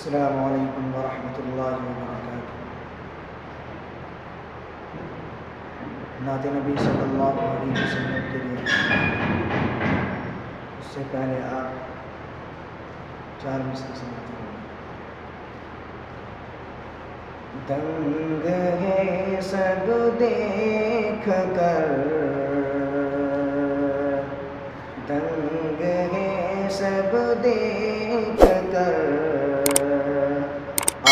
अस्सलामु अलैकुम वरहमतुल्लाहि वबरकातुहू। नाते नबी सल्लल्लाहु अलैहि वसल्लम के लिए उससे पहले आप 4 मिसरे समाते होंगे। दंग है सब देख कर, दंग है सब देख कर,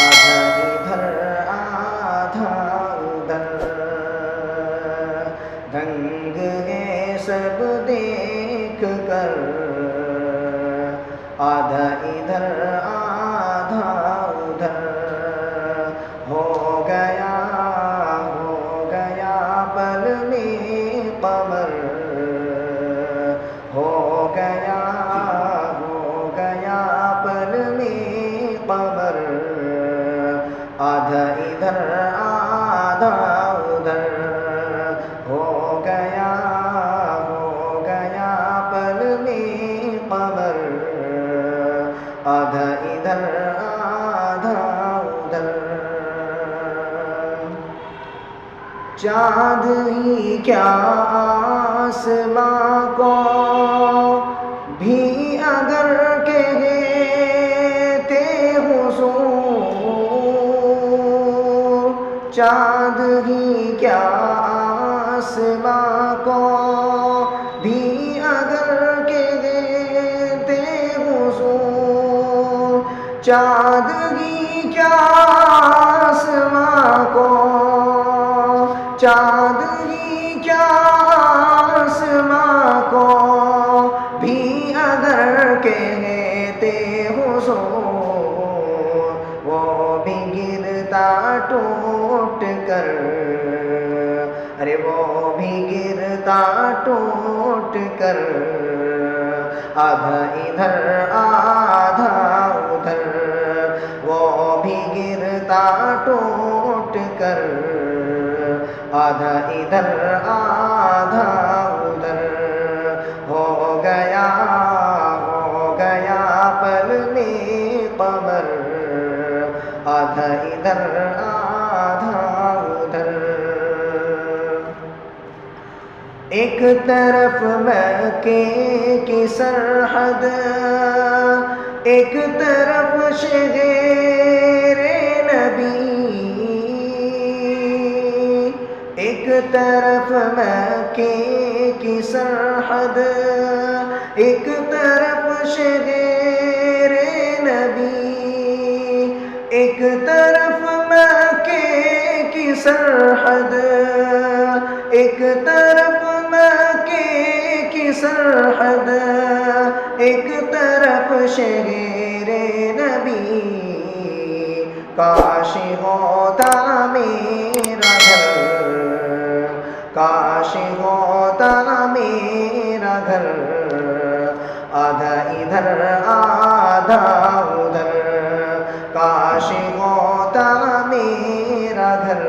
आधा इधर आधा उधर। दंग है सब देख कर, आधा इधर आधा उधर। हो गया पल में कमर, हो गया पल में कमर। आधा इधर आधा उधर। हो गया पल में कमर। आधा इधर आधा उधर। चाँद ही क्या आसमां को भी अगर कहते हुजूर, चाँद ही क्या आसमां को भी अगर कहते हुजूर, चाँद ही क्या आसमां को, चाँद ही क्या आसमां को भी अगर कहते हुजूर, वो भी गिरता टूट कर। अरे वो भी गिरता टूट कर, आधा इधर आधा उधर। वो भी गिरता टूट कर, आधा इधर आधा उधर। हो गया पल में कमर, आधा इधर आधा उधर। एक तरफ मक्के की सरहद, एक तरफ शहरे नबी। एक तरफ मक्के की सरहद, एक तरफ शहरे नबी। एक तरफ मक्के की सरहद, एक तरफ मक्के की सरहद, एक तरफ शहरे नबी। काश होता मेरा घर, काश होता मेरा घर। आधा इधर आधा उधर। काश होता मेरा घर,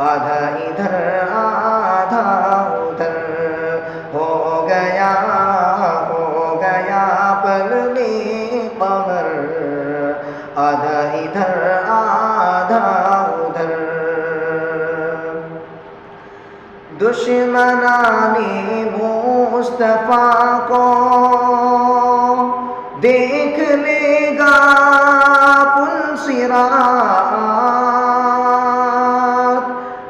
आधा इधर आधा उधर। हो गया पल में कमर, आधा इधर आधा उधर। दुश्मनाने मुस्तफा को देख लेगा पुलसिरात।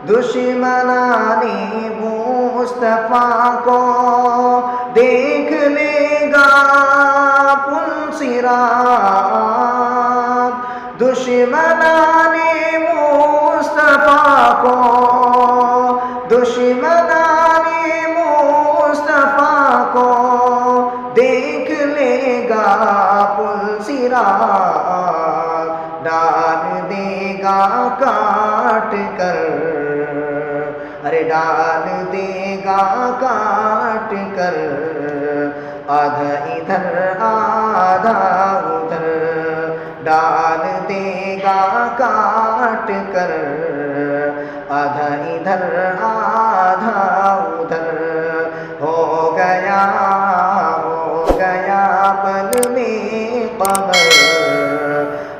दुश्मनाने मुस्तफा को देख लेगा पुलसिरात। दुश्मनाने मुस्तफा को, दुश्मनाने मुस्तफा को देख लेगा पुलसिरात। डाल देगा काट कर, अरे डाल देगा काट कर। आधा इधर आधा उधर। डाल देगा काट कर, आधा इधर आधा उधर। हो गया पल में कमर,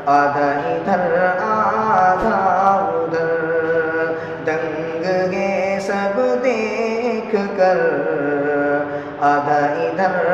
आधा इधर आधा उधर, दंग है सब देख कर, आधा इधर